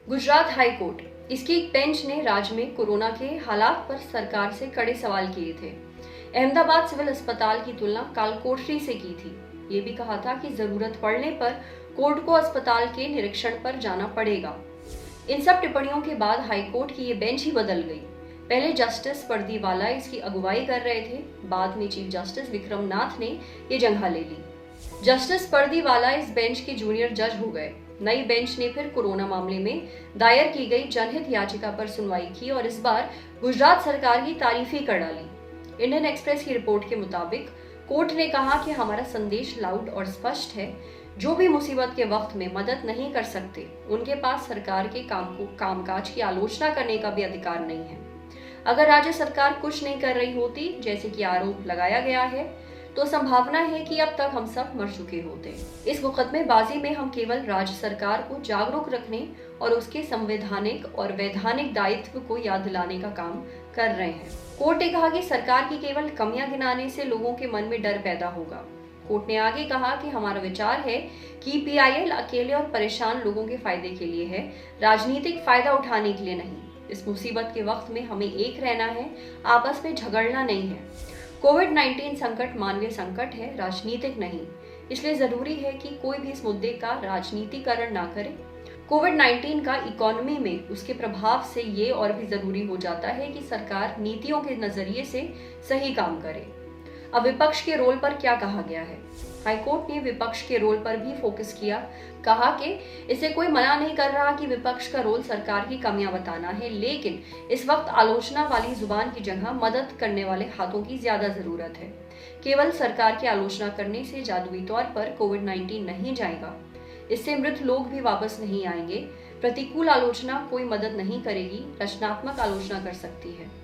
Gujarat high court इसकी एक bench ने राज्य में कोरोना के हालात पर सरकार से कड़े सवाल किए थे। अहमदाबाद सिविल अस्पताल की तुलना कालकोठरी से की थी। ये भी कहा था कि जरूरत पड़ने पर कोर्ट को अस्पताल के निरीक्षण पर जाना पड़ेगा। इन सब टिप्पणियों के बाद हाईकोर्ट की ये बेंच ही बदल गई। पहले जस्टिस परदीवाला इसकी अगुवाई कर रहे थे, बाद में चीफ जस्टिस विक्रमनाथ ने ये जगह ले ली। जस्टिस परदीवाला इस बेंच के जूनियर जज हो गए। नई बेंच ने फिर कोरोना मामले में दायर की गई जनहित याचिका पर सुनवाई की और इस बार गुजरात सरकार की तारीफ ही कर डाली। इंडियन एक्सप्रेस की रिपोर्ट के मुताबिक कोर्ट ने कहा कि हमारा संदेश लाउड और स्पष्ट है, जो भी मुसीबत के वक्त में मदद नहीं कर सकते उनके पास सरकार के कामकाज की आलोचना करने का भी अधिकार नहीं है। अगर राज्य सरकार कुछ नहीं कर रही होती, जैसे कि आरोप लगाया गया है, तो संभावना है कि अब तक हम सब मर चुके होते। इस मुकदमेबाजी में हम केवल राज्य सरकार को जागरूक रखने और उसके संवैधानिक और वैधानिक दायित्व को याद दिलाने का काम कर रहे हैं। कोर्ट ने कहा कि सरकार की केवल कमियां गिनाने से लोगों के मन में डर पैदा होगा। कोर्ट ने आगे कहा कि हमारा विचार है कि पीआईएल अकेले और परेशान लोगों के फायदे के लिए है, राजनीतिक फायदा उठाने के लिए नहीं। इस मुसीबत के वक्त में हमें एक रहना है, आपस में झगड़ना नहीं है। कोविड-19 संकट मानवीय संकट है, राजनीतिक नहीं। इसलिए जरूरी है कि कोई भी इस मुद्दे का राजनीतिकरण ना करे। कोविड-19 का इकोनॉमी में उसके प्रभाव से ये और भी जरूरी हो जाता है कि सरकार नीतियों के नजरिए से सही काम करे। अब विपक्ष के रोल पर क्या कहा गया है? हाईकोर्ट ने विपक्ष के रोल पर भी फोकस किया। कहा कि इसे कोई मना नहीं कर रहा कि विपक्ष का रोल सरकार की कमियां बताना है, लेकिन इस वक्त आलोचना वाली जुबान की जगह मदद करने वाले हाथों की ज्यादा जरूरत है। केवल सरकार की आलोचना करने से जादुई तौर पर कोविड-19 नहीं जाएगा। इससे मृत लोग भी वापस नहीं आएंगे। प्रतिकूल आलोचना कोई मदद नहीं करेगी, रचनात्मक आलोचना कर सकती है।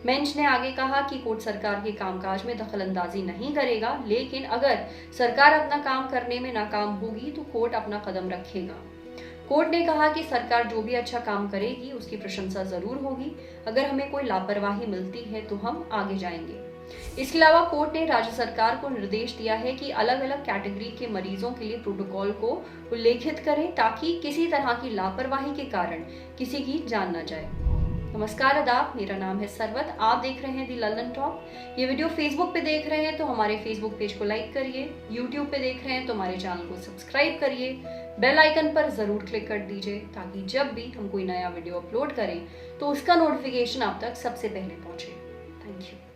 बेंच ने आगे कहा कि कोर्ट सरकार के कामकाज में दखलंदाजी नहीं करेगा, लेकिन अगर सरकार अपना काम करने में नाकाम होगी तो कोर्ट अपना कदम रखेगा। कोर्ट ने कहा कि सरकार जो भी अच्छा काम करेगी उसकी प्रशंसा जरूर होगी। अगर हमें कोई लापरवाही मिलती है तो हम आगे जाएंगे। इसके अलावा कोर्ट ने राज्य सरकार को निर्देश दिया है कि अलग अलग कैटेगरी के मरीजों के लिए प्रोटोकॉल को उल्लेखित करें, ताकि किसी तरह की लापरवाही के कारण किसी की जान न जाए। नमस्कार, आदाब, मेरा नाम है सरवत। आप देख रहे हैं दी लंदन टॉक। ये वीडियो फेसबुक पे देख रहे हैं तो हमारे फेसबुक पेज को लाइक करिए, यूट्यूब पे देख रहे हैं तो हमारे चैनल को सब्सक्राइब करिए, बेल आइकन पर जरूर क्लिक कर दीजिए, ताकि जब भी हम कोई नया वीडियो अपलोड करें तो उसका नोटिफिकेशन आप तक सबसे पहले पहुंचे। Thank you.